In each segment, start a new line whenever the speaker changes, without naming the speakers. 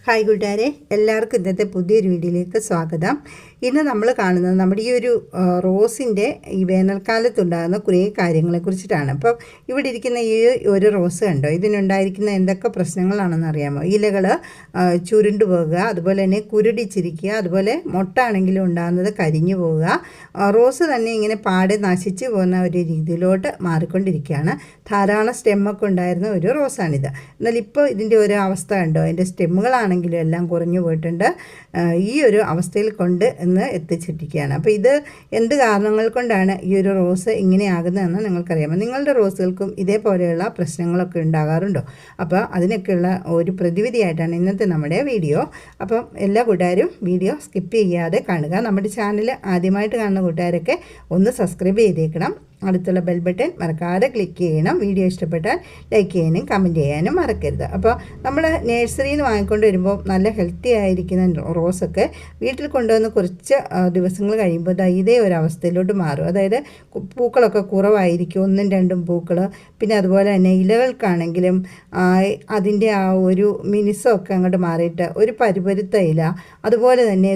Hi കൂട്ടുകാരെ, എല്ലാവർക്കും ഇന്നത്തെ പുതിയൊരു വീഡിയോയിലേക്ക് സ്വാഗതം. ഇന്ന് നമ്മൾ കാണുന്നത് നമ്മുടെ ഈ ഒരു റോസിൻ്റെ ഈ വേനൽക്കാലത്തുണ്ടാകുന്ന കുറേ കാര്യങ്ങളെക്കുറിച്ചിട്ടാണ്. അപ്പം ഇവിടെ ഇരിക്കുന്ന ഈ ഒരു റോസ് കണ്ടോ, ഇതിനുണ്ടായിരിക്കുന്ന എന്തൊക്കെ പ്രശ്നങ്ങളാണെന്ന് അറിയാമോ? ഇലകൾ ചുരുണ്ടു പോകുക, അതുപോലെ തന്നെ കുരുടിച്ചിരിക്കുക, അതുപോലെ മൊട്ടാണെങ്കിലും ഉണ്ടാകുന്നത് കരിഞ്ഞു പോവുക, റോസ് തന്നെ ഇങ്ങനെ പാടെ നശിച്ചു പോകുന്ന ഒരു രീതിയിലോട്ട് മാറിക്കൊണ്ടിരിക്കുകയാണ്. ധാരാളം സ്റ്റെമ്മൊക്കെ ഉണ്ടായിരുന്ന ഒരു റോസാണിത്. എന്നാൽ ഇപ്പോൾ ഇതിൻ്റെ ഒരു അവസ്ഥ കണ്ടോ, അതിൻ്റെ സ്റ്റെമ്മുകളാണെങ്കിലും എല്ലാം കുറഞ്ഞു പോയിട്ടുണ്ട്. ഈ ഒരു അവസ്ഥയിൽ കൊണ്ട് എന്ന് എത്തിച്ചിരിക്കുകയാണ്. അപ്പോൾ ഇത് എന്ത് കാരണങ്ങൾ കൊണ്ടാണ് ഈ ഒരു റോസ് ഇങ്ങനെയാകുന്നതെന്ന് നിങ്ങൾക്കറിയാമോ? നിങ്ങളുടെ റോസുകൾക്കും ഇതേപോലെയുള്ള പ്രശ്നങ്ങളൊക്കെ ഉണ്ടാകാറുണ്ടോ? അപ്പോൾ അതിനൊക്കെയുള്ള ഒരു പ്രതിവിധിയായിട്ടാണ് ഇന്നത്തെ നമ്മുടെ വീഡിയോ. അപ്പം എല്ലാ കൂട്ടുകാരും വീഡിയോ സ്കിപ്പ് ചെയ്യാതെ കാണുക. നമ്മുടെ ചാനൽ ആദ്യമായിട്ട് കാണുന്ന കൂട്ടുകാരൊക്കെ ഒന്ന് സബ്സ്ക്രൈബ് ചെയ്തേക്കണം. അടുത്തുള്ള ബെൽ ബട്ടൺ മറക്കാതെ ക്ലിക്ക് ചെയ്യണം. വീഡിയോ ഇഷ്ടപ്പെട്ടാൽ ലൈക്ക് ചെയ്യാനും കമൻറ്റ് ചെയ്യാനും മറക്കരുത്. അപ്പോൾ നമ്മൾ നഴ്സറിയിൽ നിന്ന് വാങ്ങിക്കൊണ്ട് വരുമ്പോൾ നല്ല ഹെൽത്തി ആയിരിക്കുന്ന റോസൊക്കെ വീട്ടിൽ കൊണ്ടുവന്ന് കുറച്ച് ദിവസങ്ങൾ കഴിയുമ്പോൾ ഇതേ ഒരു അവസ്ഥയിലോട്ട് മാറും. അതായത് പൂക്കളൊക്കെ കുറവായിരിക്കും, ഒന്നും രണ്ടും പൂക്കൾ. പിന്നെ അതുപോലെ തന്നെ ഇലകൾക്കാണെങ്കിലും അതിൻ്റെ ആ ഒരു മിനുസമൊക്കെ അങ്ങോട്ട് മാറിയിട്ട് ഒരു പരുപരുത്ത ഇല, അതുപോലെ തന്നെ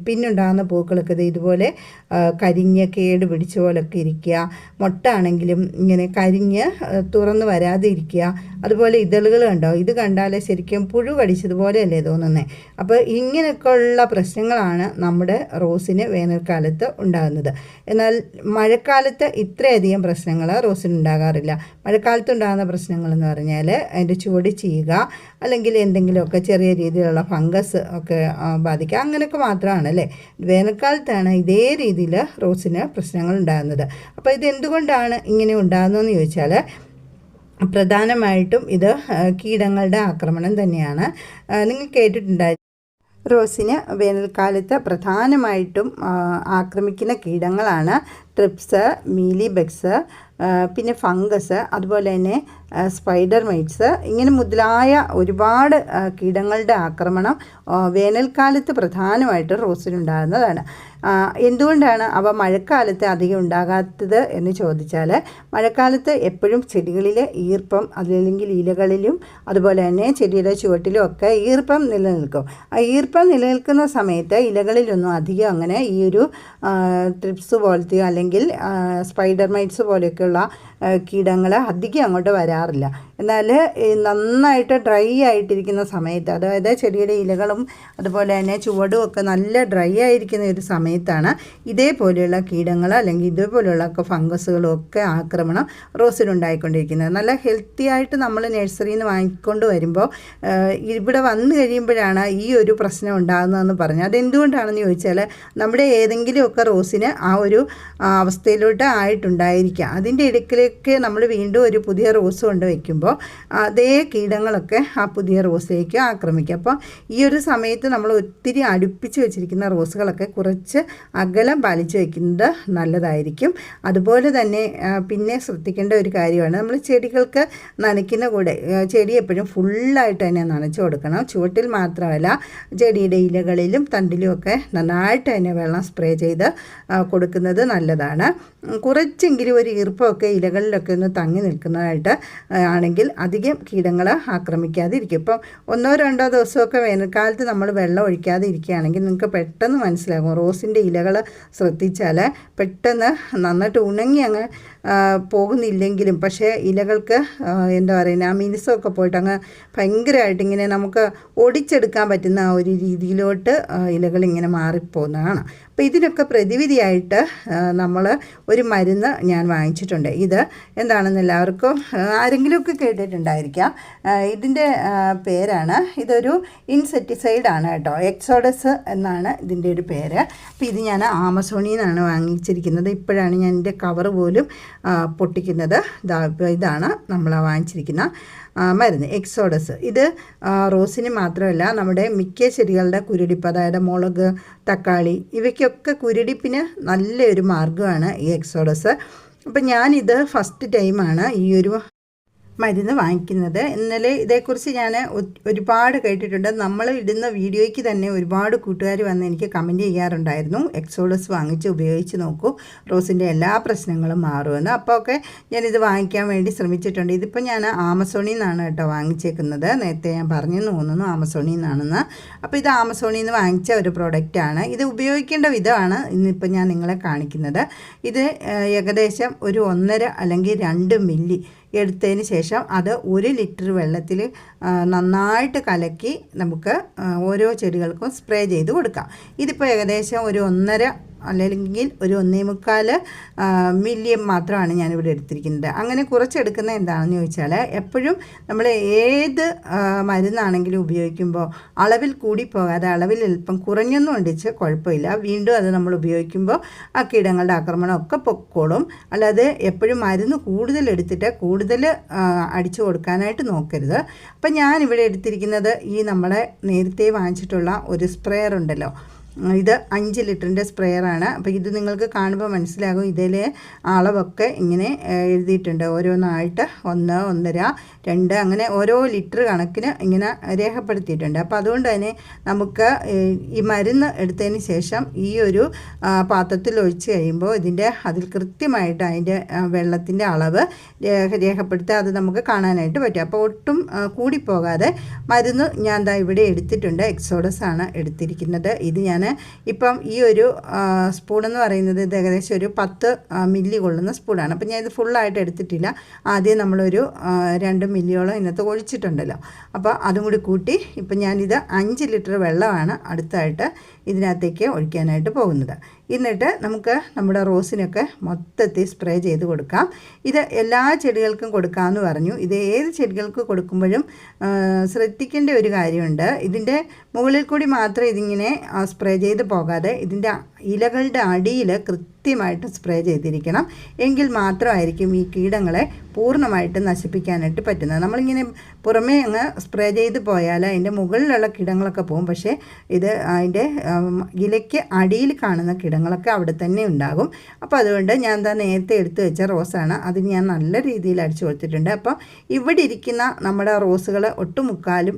പിന്നുണ്ടാകുന്ന പൂക്കളൊക്കെ ഇതുപോലെ കരിഞ്ഞ് കേട് പിടിച്ച പോലൊക്കെ ഇരിക്കുക. മൊട്ടാണെങ്കിലും ഇങ്ങനെ കരിഞ്ഞ് തുറന്ന് വരാതെ ഇരിക്കുക. അതുപോലെ ഇതളുകൾ കണ്ടോ, ഇത് കണ്ടാൽ ശരിക്കും പുഴു കടിച്ചതുപോലെയല്ലേ തോന്നുന്നത്. അപ്പോൾ ഇങ്ങനെയൊക്കെയുള്ള പ്രശ്നങ്ങളാണ് നമ്മുടെ റോസിന് വേനൽക്കാലത്ത് ഉണ്ടാകുന്നത്. എന്നാൽ മഴക്കാലത്ത് ഇത്രയധികം പ്രശ്നങ്ങൾ റോസിന് ഉണ്ടാകാറില്ല. മഴക്കാലത്ത് ഉണ്ടാകുന്ന പ്രശ്നങ്ങളെന്ന് പറഞ്ഞാൽ അതിൻ്റെ ചുവട് ചെയ്യുക, അല്ലെങ്കിൽ എന്തെങ്കിലുമൊക്കെ ചെറിയ രീതിയിലുള്ള ഫംഗസ് ഒക്കെ ബാധിക്കുക, അങ്ങനെയൊക്കെ മാത്രമാണ് അല്ലേ. വേനൽക്കാലത്താണ് ഇതേ രീതിയിൽ റോസിന് പ്രശ്നങ്ങൾ ഉണ്ടാകുന്നത്. അപ്പോൾ ഇതെന്തുകൊണ്ടാണ് ഇങ്ങനെ ഉണ്ടാകുന്നതെന്ന് ചോദിച്ചാൽ പ്രധാനമായിട്ടും ഇത് കീടങ്ങളുടെ ആക്രമണം തന്നെയാണ്. നിങ്ങൾ കേട്ടിട്ടുണ്ടായി, റോസിന് വേനൽക്കാലത്ത് പ്രധാനമായിട്ടും ആക്രമിക്കുന്ന കീടങ്ങളാണ് ട്രിപ്സ്, മീലി ബഗ്സ്, പിന്നെ ഫംഗസ്, അതുപോലെ തന്നെ സ്പൈഡർ മൈറ്റ്സ്, ഇങ്ങനെ മുതലായ ഒരുപാട് കീടങ്ങളുടെ ആക്രമണം വേനൽക്കാലത്ത് പ്രധാനമായിട്ട് റോസിനുണ്ടാകുന്നതാണ്. എന്തുകൊണ്ടാണ് അവ മഴക്കാലത്ത് അധികം ഉണ്ടാകാത്തത് എന്ന് ചോദിച്ചാൽ, മഴക്കാലത്ത് എപ്പോഴും ചെടികളിൽ ഈർപ്പം, അതല്ലെങ്കിൽ ഇലകളിലും അതുപോലെ തന്നെ ചെടിയുടെ ചുവട്ടിലും ഒക്കെ ഈർപ്പം നിലനിൽക്കും. ആ ഈർപ്പം നിലനിൽക്കുന്ന സമയത്ത് ഇലകളിലൊന്നും അധികം അങ്ങനെ ഈ ഒരു ട്രിപ്സ് പോലത്തെയോ അല്ലെങ്കിൽ സ്പൈഡർ മൈറ്റ്സ് പോലെയൊക്കെയുള്ള കീടങ്ങൾ അധികം അങ്ങോട്ട് വരാറില്ല. എന്നാൽ നന്നായിട്ട് ഡ്രൈ ആയിട്ടിരിക്കുന്ന സമയത്ത്, അതായത് ചെടിയുടെ ഇലകളും അതുപോലെ തന്നെ ചുവടും ഒക്കെ നല്ല ഡ്രൈ ആയിരിക്കുന്ന ഒരു സമയത്താണ് ഇതേപോലെയുള്ള കീടങ്ങൾ അല്ലെങ്കിൽ ഇതേപോലെയുള്ള ഫംഗസുകളും ഒക്കെ ആക്രമണം റോസിനുണ്ടായിക്കൊണ്ടിരിക്കുന്നത്. നല്ല ഹെൽത്തി ആയിട്ട് നമ്മൾ നഴ്സറിയിൽ നിന്ന് വാങ്ങിക്കൊണ്ട് വരുമ്പോൾ ഇവിടെ വന്നു കഴിയുമ്പോഴാണ് ഈ ഒരു പ്രശ്നം ഉണ്ടാകുന്നതെന്ന് പറഞ്ഞു. അതെന്തുകൊണ്ടാണെന്ന് ചോദിച്ചാൽ, നമ്മുടെ ഏതെങ്കിലുമൊക്കെ റോസിന് ആ ഒരു അവസ്ഥയിലോട്ട് ആയിട്ടുണ്ടായിരിക്കാം. അതിൻ്റെ ഇടയ്ക്കിലേക്ക് നമ്മൾ വീണ്ടും ഒരു പുതിയ റോസ് കൊണ്ട് വയ്ക്കുമ്പോൾ അതേ കീടങ്ങളൊക്കെ ആ പുതിയ റോസിലേക്ക് ആക്രമിക്കും. അപ്പോൾ ഈ ഒരു സമയത്ത് നമ്മൾ ഒത്തിരി അടുപ്പിച്ച് വെച്ചിരിക്കുന്ന റോസുകളൊക്കെ കുറച്ച് അകലം പാലിച്ച് വയ്ക്കുന്നത് നല്ലതായിരിക്കും. അതുപോലെ തന്നെ പിന്നെ ശ്രദ്ധിക്കേണ്ട ഒരു കാര്യമാണ്, നമ്മൾ ചെടികൾക്ക് നനയ്ക്കുന്ന കൂടെ ചെടി എപ്പോഴും ഫുള്ളായിട്ട് തന്നെ നനച്ച് കൊടുക്കണം. ചുവട്ടിൽ മാത്രമല്ല, ചെടിയുടെ ഇലകളിലും തണ്ടിലും ഒക്കെ നന്നായിട്ട് തന്നെ വെള്ളം സ്പ്രേ ചെയ്ത് കൊടുക്കുന്നത് നല്ലതാണ്. കുറച്ചെങ്കിലും ഒരു ഈർപ്പമൊക്കെ ഇലകളിലൊക്കെ ഒന്ന് തങ്ങി നിൽക്കുന്നതായിട്ട് ആണെങ്കിൽ അധികം കീടങ്ങൾ ആക്രമിക്കാതിരിക്കും. ഇപ്പം 1-2 ദിവസമൊക്കെ വേനൽക്കാലത്ത് നമ്മൾ വെള്ളം ഒഴിക്കാതെ ഇരിക്കുകയാണെങ്കിൽ നിങ്ങൾക്ക് പെട്ടെന്ന് മനസ്സിലാകും. റോസിൻ്റെ ഇലകൾ ശ്രദ്ധിച്ചാൽ പെട്ടെന്ന് നന്നായിട്ട് ഉണങ്ങി അങ്ങ് പോകുന്നില്ലെങ്കിലും, പക്ഷേ ഇലകൾക്ക് എന്താ പറയുക, ആ മിനുസമൊക്കെ പോയിട്ട് അങ്ങ് ഭയങ്കരമായിട്ട് ഇങ്ങനെ നമുക്ക് ഒടിച്ചെടുക്കാൻ പറ്റുന്ന ആ ഒരു രീതിയിലോട്ട് ഇലകൾ ഇങ്ങനെ മാറിപ്പോകുന്നതാണ്. അപ്പോൾ ഇതിനൊക്കെ പ്രതിവിധിയായിട്ട് നമ്മൾ ഒരു മരുന്ന് ഞാൻ വാങ്ങിച്ചിട്ടുണ്ട്. ഇത് എന്താണെന്ന് എല്ലാവർക്കും ആരെങ്കിലുമൊക്കെ കേട്ടിട്ടുണ്ടായിരിക്കാം. ഇതിൻ്റെ പേരാണ്, ഇതൊരു ഇൻസെക്ടിസൈഡാണ് കേട്ടോ. എക്സോഡസ് എന്നാണ് ഇതിൻ്റെ ഒരു പേര്. അപ്പോൾ ഇത് ഞാൻ ആമസോണിൽ നിന്നാണ് വാങ്ങിച്ചിരിക്കുന്നത്. ഇപ്പോഴാണ് ഞാൻ ഇതിൻ്റെ കവർ പോലും പൊട്ടിക്കുന്നത്. ഇതാണ് നമ്മൾ വാങ്ങിച്ചിരിക്കുന്ന മരുന്ന്, എക്സോഡസ്. ഇത് റോസിന് മാത്രമല്ല, നമ്മുടെ മിക്ക ചെടികളുടെ കുരുടിപ്പ്, അതായത് മുളക്, തക്കാളി, ഇവയ്ക്കൊക്കെ കുരുടിപ്പിന് നല്ലൊരു മാർഗ്ഗമാണ് ഈ എക്സോഡസ്. അപ്പം ഞാനിത് ഫസ്റ്റ് ടൈമാണ് ഈ ഒരു മരുന്ന് വാങ്ങിക്കുന്നത്. ഇന്നലെ ഇതേക്കുറിച്ച് ഞാൻ ഒരുപാട് കേട്ടിട്ടുണ്ട്. നമ്മൾ ഇടുന്ന വീഡിയോയ്ക്ക് തന്നെ ഒരുപാട് കൂട്ടുകാർ വന്ന് എനിക്ക് കമൻറ്റ് ചെയ്യാറുണ്ടായിരുന്നു, എക്സോഡസ് വാങ്ങിച്ച് ഉപയോഗിച്ച് നോക്കൂ, റോസിൻ്റെ എല്ലാ പ്രശ്നങ്ങളും മാറുമെന്ന്. അപ്പോൾ ഒക്കെ ഞാനിത് വാങ്ങിക്കാൻ വേണ്ടി ശ്രമിച്ചിട്ടുണ്ട്. ഇതിപ്പോൾ ഞാൻ ആമസോണിൽ നിന്നാണ് കേട്ടോ വാങ്ങിച്ചേക്കുന്നത്. നേരത്തെ ഞാൻ പറഞ്ഞു തോന്നുന്നു ആമസോണിൽ നിന്നാണെന്ന്. അപ്പോൾ ഇത് ആമസോണിൽ നിന്ന് വാങ്ങിച്ച ഒരു പ്രോഡക്റ്റാണ്. ഇത് ഉപയോഗിക്കേണ്ട വിധമാണ് ഇന്നിപ്പോൾ ഞാൻ നിങ്ങളെ കാണിക്കുന്നത്. ഇത് ഏകദേശം ഒരു 1.5 അല്ലെങ്കിൽ 2 മില്ലി എടുത്തതിന് ശേഷം അത് 1 ലിറ്റർ വെള്ളത്തിൽ നന്നായിട്ട് കലക്കി നമുക്ക് ഓരോ ചെടികൾക്കും സ്പ്രേ ചെയ്ത് കൊടുക്കാം. ഇതിപ്പോൾ ഏകദേശം ഒരു 1.5 അല്ലെങ്കിൽ ഒരു 1.25 മില്യൺ മാത്രമാണ് ഞാനിവിടെ എടുത്തിരിക്കുന്നത്. അങ്ങനെ കുറച്ചെടുക്കുന്ന എന്താണെന്ന് ചോദിച്ചാൽ, എപ്പോഴും നമ്മൾ ഏത് മരുന്നാണെങ്കിലും ഉപയോഗിക്കുമ്പോൾ അളവിൽ കൂടി പോകാതെ അളവിൽ അല്പം കുറഞ്ഞൊന്നും ഉണ്ടിച്ച് കുഴപ്പമില്ല. വീണ്ടും അത് നമ്മൾ ഉപയോഗിക്കുമ്പോൾ ആ കീടങ്ങളുടെ ആക്രമണമൊക്കെ പൊക്കോളും. അല്ലാതെ എപ്പോഴും മരുന്ന് കൂടുതൽ എടുത്തിട്ട് കൂടുതൽ അടിച്ചു കൊടുക്കാനായിട്ട് നോക്കരുത്. അപ്പം ഞാനിവിടെ എടുത്തിരിക്കുന്നത് ഈ നമ്മളെ നേരത്തെ വാങ്ങിച്ചിട്ടുള്ള ഒരു സ്പ്രെയർ ഉണ്ടല്ലോ, ഇത് 5 ലിറ്ററിൻ്റെ സ്പ്രെയറാണ്. അപ്പോൾ ഇത് നിങ്ങൾക്ക് കാണുമ്പോൾ മനസ്സിലാകും. ഇതിൽ അളവൊക്കെ ഇങ്ങനെ എഴുതിയിട്ടുണ്ട്, ഓരോന്നായിട്ട് 1, 1.5, 2 അങ്ങനെ ഓരോ ലിറ്റർ കണക്കിന് ഇങ്ങനെ രേഖപ്പെടുത്തിയിട്ടുണ്ട്. അപ്പോൾ അതുകൊണ്ട് തന്നെ നമുക്ക് ഈ മരുന്ന് എടുത്തതിന് ശേഷം ഈ ഒരു പാത്രത്തിൽ ഒഴിച്ച് കഴിയുമ്പോൾ അതിൽ കൃത്യമായിട്ട് അതിൻ്റെ വെള്ളത്തിൻ്റെ അളവ് രേഖപ്പെടുത്തി അത് നമുക്ക് കാണാനായിട്ട് പറ്റും. അപ്പോൾ ഒട്ടും കൂടിപ്പോകാതെ മരുന്ന് ഞാൻ ദാ ഇവിടെ എടുത്തിട്ടുണ്ട്. എക്സോഡസ് ആണ് എടുത്തിരിക്കുന്നത്. ഇത് ഞാൻ ഇപ്പം ഈ ഒരു സ്പൂണെന്ന് പറയുന്നത് ഇത് ഏകദേശം ഒരു 10 മില്ലി കൊള്ളുന്ന സ്പൂണാണ്. അപ്പം ഞാനിത് ഫുള്ളായിട്ട് എടുത്തിട്ടില്ല. ആദ്യം നമ്മളൊരു 2 മില്ലിയോളം ഇതിനകത്ത് ഒഴിച്ചിട്ടുണ്ടല്ലോ. അപ്പോൾ അതും കൂടി കൂട്ടി ഇപ്പം ഞാനിത് 5 ലിറ്റർ വെള്ളമാണ് അടുത്തായിട്ട് ഇതിനകത്തേക്ക് ഒഴിക്കാനായിട്ട് പോകുന്നത്. എന്നിട്ട് നമുക്ക് നമ്മുടെ റോസിനൊക്കെ മൊത്തത്തിൽ സ്പ്രേ ചെയ്ത് കൊടുക്കാം. ഇത് എല്ലാ ചെടികൾക്കും കൊടുക്കാമെന്ന് പറഞ്ഞു. ഇത് ഏത് ചെടികൾക്ക് കൊടുക്കുമ്പോഴും ശ്രദ്ധിക്കേണ്ട ഒരു കാര്യമുണ്ട്. ഇതിൻ്റെ മുകളിൽ കൂടി മാത്രം ഇതിങ്ങനെ സ്പ്രേ ചെയ്ത് പോകാതെ ഇതിൻ്റെ ഇലകളുടെ അടിയിൽ കൃത്യമായിട്ട് സ്പ്രേ ചെയ്തിരിക്കണം. എങ്കിൽ മാത്രമായിരിക്കും ഈ കീടങ്ങളെ പൂർണ്ണമായിട്ട് നശിപ്പിക്കാനായിട്ട് പറ്റുന്നത്. നമ്മളിങ്ങനെ പുറമേ അങ്ങ് സ്പ്രേ ചെയ്ത് പോയാൽ അതിൻ്റെ മുകളിലുള്ള കീടങ്ങളൊക്കെ പോകും. പക്ഷേ ഇത് അതിൻ്റെ ഇലയ്ക്ക് അടിയിൽ കാണുന്ന കീടങ്ങളൊക്കെ അവിടെ തന്നെ ഉണ്ടാകും. അപ്പോൾ അതുകൊണ്ട് ഞാൻ നേരത്തെ എടുത്തു വെച്ച റോസാണ്, അത് ഞാൻ നല്ല രീതിയിൽ അടിച്ചു കൊടുത്തിട്ടുണ്ട്. അപ്പം ഇവിടെ ഇരിക്കുന്ന നമ്മുടെ റോസുകൾ ഒട്ടുമുക്കാലും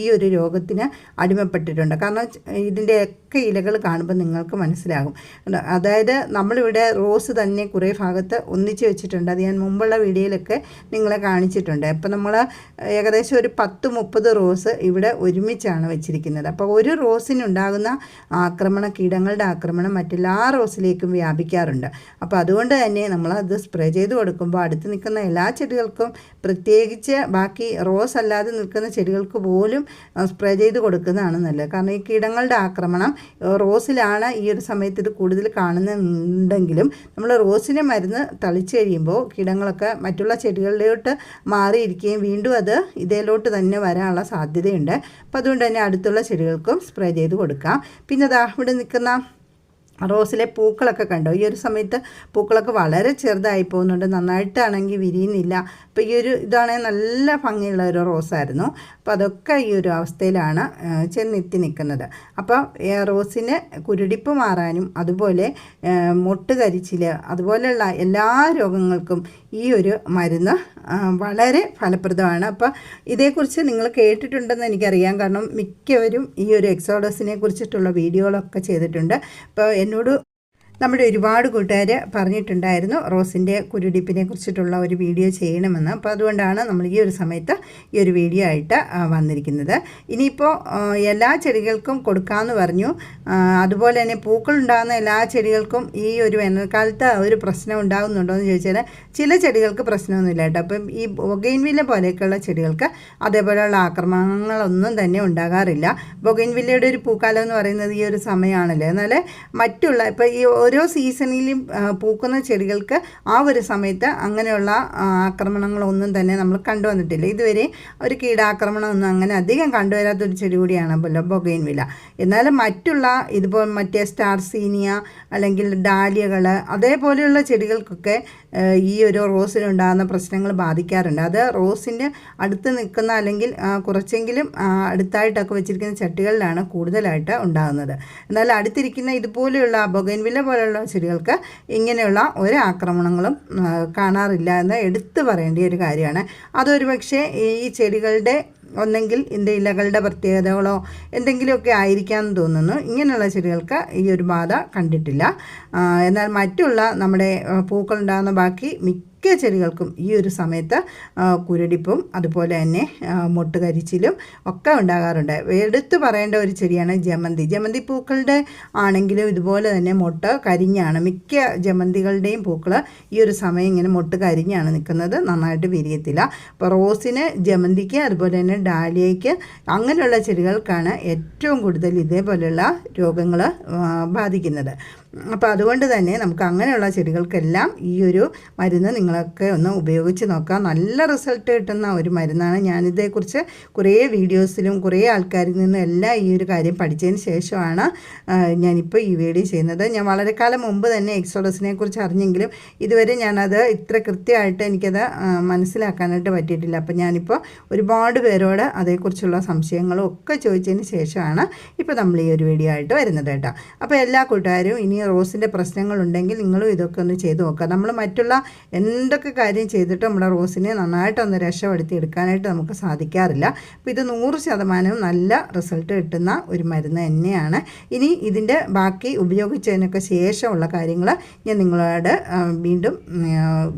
ഈ ഒരു രോഗത്തിന് അടിമപ്പെട്ടിട്ടുണ്ട്. കാരണം ഇതിൻ്റെയൊക്കെ ഇലകൾ കാണുമ്പോൾ നിങ്ങൾക്ക് മനസ്സിലാകും. അതായത് നമ്മളിവിടെ റോസ് തന്നെ കുറേ ഭാഗത്ത് ഒന്നിച്ച് വെച്ചിട്ടുണ്ട്. അത് ഞാൻ മുമ്പുള്ള വീഡിയോയിലൊക്കെ നിങ്ങളെ കാണിച്ചിട്ടുണ്ട്. അപ്പോൾ നമ്മൾ ഏകദേശം ഒരു 10-30 റോസ് ഇവിടെ ഒരുമിച്ചാണ് വെച്ചിരിക്കുന്നത്. അപ്പോൾ ഒരു റോസിനുണ്ടാകുന്ന കീടങ്ങളുടെ ആക്രമണം മറ്റെല്ലാ റോസിലേക്കും വ്യാപിക്കാറുണ്ട്. അപ്പോൾ അതുകൊണ്ട് തന്നെ നമ്മളത് സ്പ്രേ ചെയ്ത് കൊടുക്കുമ്പോൾ അടുത്ത് നിൽക്കുന്ന എല്ലാ ചെടികൾക്കും, പ്രത്യേകിച്ച് ബാക്കി റോസ് അല്ലാതെ നിൽക്കുന്ന ചെടികൾക്ക് പോലും സ്പ്രേ ചെയ്ത് കൊടുക്കുന്നതാണ് നല്ലത്. കാരണം ഈ കീടങ്ങളുടെ ആക്രമണം റോസിലാണ് ഈ ഒരു സമയത്ത് ഇത് കൂടുതൽ കാണുന്നുണ്ടെങ്കിലും നമ്മൾ റോസിനെ മരുന്ന് തളിച്ച് കഴിയുമ്പോൾ കീടങ്ങളൊക്കെ മറ്റുള്ള ചെടികളിലോട്ട് മാറിയിരിക്കുകയും വീണ്ടും അത് ഇതിലോട്ട് തന്നെ വരാനുള്ള സാധ്യതയുണ്ട്. അപ്പോൾ അതുകൊണ്ട് തന്നെ അടുത്തുള്ള ചെടികൾക്കും സ്പ്രേ ചെയ്ത് കൊടുക്കാം. പിന്നെ ഇവിടെ നിൽക്കുന്ന റോസിലെ പൂക്കളൊക്കെ കണ്ടോ, ഈ ഒരു സമയത്ത് പൂക്കളൊക്കെ വളരെ ചെറുതായി പോകുന്നുണ്ട്, നന്നായിട്ടാണെങ്കിൽ വിരിയുന്നില്ല. അപ്പോൾ ഈ ഒരു ഇതാണെങ്കിൽ നല്ല ഭംഗിയുള്ള ഒരു റോസായിരുന്നു. അപ്പോൾ അതൊക്കെ ഈ ഒരു അവസ്ഥയിലാണ് ചെന്നെത്തി നിൽക്കുന്നത്. അപ്പോൾ റോസിന് കുരുടിപ്പ് മാറാനും അതുപോലെ മൊട്ട് കരിച്ചിൽ അതുപോലെയുള്ള എല്ലാ രോഗങ്ങൾക്കും ഈ ഒരു മരുന്ന് വളരെ ഫലപ്രദമാണ്. അപ്പോൾ ഇതേക്കുറിച്ച് നിങ്ങൾ കേട്ടിട്ടുണ്ടെന്ന് എനിക്കറിയാം. കാരണം മിക്കവരും ഈ ഒരു എക്സോഡസിനെ കുറിച്ചിട്ടുള്ള വീഡിയോകളൊക്കെ ചെയ്തിട്ടുണ്ട്. അപ്പോൾ എന്നോട് നമ്മുടെ ഒരുപാട് കൂട്ടുകാർ പറഞ്ഞിട്ടുണ്ടായിരുന്നു റോസിൻ്റെ കുരുടിപ്പിനെ കുറിച്ചിട്ടുള്ള ഒരു വീഡിയോ ചെയ്യണമെന്ന്. അപ്പോൾ അതുകൊണ്ടാണ് നമ്മൾ ഈ ഒരു സമയത്ത് ഈ ഒരു വീഡിയോ ആയിട്ട് വന്നിരിക്കുന്നത്. ഇനിയിപ്പോൾ എല്ലാ ചെടികൾക്കും കൊടുക്കാമെന്ന് പറഞ്ഞു. അതുപോലെ തന്നെ പൂക്കളുണ്ടാകുന്ന എല്ലാ ചെടികൾക്കും ഈ ഒരു വേനൽക്കാലത്ത് ഒരു പ്രശ്നം ഉണ്ടാകുന്നുണ്ടോ എന്ന് ചോദിച്ചാൽ ചില ചെടികൾക്ക് പ്രശ്നമൊന്നുമില്ല കേട്ടോ. അപ്പം ഈ ബൊഗൈൻവില്ല പോലെയൊക്കെയുള്ള ചെടികൾക്ക് അതേപോലെയുള്ള ആക്രമണങ്ങളൊന്നും തന്നെ ഉണ്ടാകാറില്ല. ബൊഗൈൻവില്ലയുടെ ഒരു പൂക്കാലം എന്ന് പറയുന്നത് ഈ ഒരു സമയമാണല്ലോ. എന്നാൽ മറ്റുള്ള ഇപ്പോൾ ഈ ഓരോ സീസണിലും പൂക്കുന്ന ചെടികൾക്ക് ആ ഒരു സമയത്ത് അങ്ങനെയുള്ള ആക്രമണങ്ങളൊന്നും തന്നെ നമ്മൾ കണ്ടുവന്നിട്ടില്ല. ഇതുവരെ ഒരു കീടാക്രമണമൊന്നും അങ്ങനെ അധികം കണ്ടുവരാത്തൊരു ചെടി കൂടിയാണ് ബൊഗൈൻവില്ല. എന്നാലും മറ്റുള്ള ഇതുപോലെ മറ്റേ സ്റ്റാർസീനിയ അല്ലെങ്കിൽ ഡാലിയകൾ അതേപോലെയുള്ള ചെടികൾക്കൊക്കെ ഈ ഒരു റോസിനുണ്ടാകുന്ന പ്രശ്നങ്ങൾ ബാധിക്കാറുണ്ട്. അത് റോസിൻ്റെ അടുത്ത് നിൽക്കുന്ന അല്ലെങ്കിൽ കുറച്ചെങ്കിലും അടുത്തായിട്ടൊക്കെ വെച്ചിരിക്കുന്ന ചട്ടികളിലാണ് കൂടുതലായിട്ട് ഉണ്ടാകുന്നത്. എന്നാൽ അടുത്തിരിക്കുന്ന ഇതുപോലെയുള്ള ബൊഗൈൻവില്ല പോലുള്ള ഇതേപോലെയുള്ള ചെടികൾക്ക് ഇങ്ങനെയുള്ള ഒരു ആക്രമണങ്ങളും കാണാറില്ല എന്ന് എടുത്തു പറയേണ്ട ഒരു കാര്യമാണ്. അതൊരു പക്ഷേ ഈ ചെടികളുടെ ഒന്നെങ്കിൽ ഇതിൻ്റെ ഇലകളുടെ പ്രത്യേകതകളോ എന്തെങ്കിലുമൊക്കെ ആയിരിക്കാമെന്ന് തോന്നുന്നു. ഇങ്ങനെയുള്ള ചെടികൾക്ക് ഈ ഒരു ബാധ കണ്ടിട്ടില്ല. എന്നാൽ മറ്റുള്ള നമ്മുടെ പൂക്കളുണ്ടാകുന്ന ബാക്കി മിക്ക ചെടികൾക്കും ഈ ഒരു സമയത്ത് കുരുടിപ്പും അതുപോലെ തന്നെ മൊട്ടുകരിച്ചിലും ഒക്കെ ഉണ്ടാകാറുണ്ട്. എടുത്തു പറയേണ്ട ഒരു ചെടിയാണ് ജമന്തി. ജമന്തി പൂക്കളുടെ ആണെങ്കിലും ഇതുപോലെ തന്നെ മൊട്ട് കരിഞ്ഞാണ്. മിക്ക ജമന്തികളുടെയും പൂക്കൾ ഈ ഒരു സമയം ഇങ്ങനെ മൊട്ട് കരിഞ്ഞാണ് നിൽക്കുന്നത്, നന്നായിട്ട് വിരിയത്തില്ല. അപ്പോൾ റോസിന്, ജമന്തിക്ക്, അതുപോലെ തന്നെ ഡാലിയയ്ക്ക് അങ്ങനെയുള്ള ചെടികൾക്കാണ് ഏറ്റവും കൂടുതൽ ഇതേപോലെയുള്ള രോഗങ്ങൾ ബാധിക്കുന്നത്. അപ്പോൾ അതുകൊണ്ട് തന്നെ നമുക്ക് അങ്ങനെയുള്ള ചെടികൾക്കെല്ലാം ഈ ഒരു മരുന്ന് നിങ്ങളൊക്കെ ഒന്ന് ഉപയോഗിച്ച് നോക്കാം. നല്ല റിസൾട്ട് കിട്ടുന്ന ഒരു മരുന്നാണ്. ഞാനിതേക്കുറിച്ച് കുറേ വീഡിയോസിലും കുറേ ആൾക്കാരിൽ നിന്നും എല്ലാം ഈ ഒരു കാര്യം പഠിച്ചതിന് ശേഷമാണ് ഞാനിപ്പോൾ ഈ വീഡിയോ ചെയ്യുന്നത്. ഞാൻ വളരെ കാലം മുമ്പ് തന്നെ എക്സോഡസിനെ കുറിച്ച് അറിഞ്ഞെങ്കിലും ഇതുവരെ ഞാനത് ഇത്ര കൃത്യമായിട്ട് എനിക്കത് മനസ്സിലാക്കാനായിട്ട് പറ്റിയിട്ടില്ല. അപ്പോൾ ഞാനിപ്പോൾ ഒരുപാട് പേരോട് അതേക്കുറിച്ചുള്ള സംശയങ്ങളും ഒക്കെ ചോദിച്ചതിന് ശേഷമാണ് ഇപ്പോൾ നമ്മൾ ഈ ഒരു വീഡിയോ ആയിട്ട് വരുന്നത് കേട്ടോ. അപ്പോൾ എല്ലാ കൂട്ടുകാരും ഇനി റോസിൻ്റെ പ്രശ്നങ്ങളുണ്ടെങ്കിൽ നിങ്ങളും ഇതൊക്കെ ഒന്ന് ചെയ്ത് നോക്കുക. നമ്മൾ മറ്റുള്ള എന്തൊക്കെ കാര്യം ചെയ്തിട്ട് നമ്മുടെ റോസിനെ നന്നായിട്ടൊന്ന് രക്ഷപ്പെടുത്തി എടുക്കാനായിട്ട് നമുക്ക് സാധിക്കാറില്ല. അപ്പോൾ ഇത് 100% നല്ല റിസൾട്ട് കിട്ടുന്ന ഒരു മരുന്ന് തന്നെയാണ്. ഇനി ഇതിൻ്റെ ബാക്കി ഉപയോഗിച്ചതിനൊക്കെ ശേഷമുള്ള കാര്യങ്ങൾ ഞാൻ നിങ്ങളോട് വീണ്ടും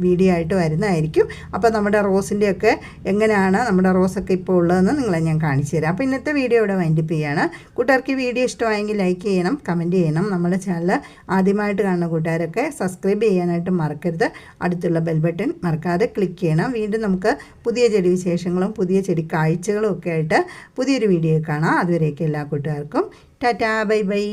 വീഡിയോ ആയിട്ട് വരുന്നതായിരിക്കും. അപ്പോൾ നമ്മുടെ റോസിൻ്റെയൊക്കെ എങ്ങനെയാണ് നമ്മുടെ റോസൊക്കെ ഇപ്പോൾ ഉള്ളതെന്ന് നിങ്ങളെ ഞാൻ കാണിച്ചു തരാം. അപ്പോൾ ഇന്നത്തെ വീഡിയോ ഇവിടെ വൈൻഡപ്പ് ചെയ്യാണ്. കൂട്ടുകാർക്ക് ഈ വീഡിയോ ഇഷ്ടമായെങ്കിൽ ലൈക്ക് ചെയ്യണം, കമൻറ്റ് ചെയ്യണം. നമ്മുടെ ചാനൽ ആദ്യമായിട്ട് കാണുന്ന കൂട്ടുകാരൊക്കെ സബ്സ്ക്രൈബ് ചെയ്യാനായിട്ട് മറക്കരുത്. അടുത്തുള്ള ബെൽ ബട്ടൺ മറക്കാതെ ക്ലിക്ക് ചെയ്യണം. വീണ്ടും നമുക്ക് പുതിയ ചെടി വിശേഷങ്ങളും പുതിയ ചെടി കാഴ്ചകളും ഒക്കെ ആയിട്ട് പുതിയൊരു വീഡിയോ കാണാം. അതുവരേക്കും എല്ലാ കൂട്ടുകാർക്കും ടാറ്റാ, ബൈ ബൈ.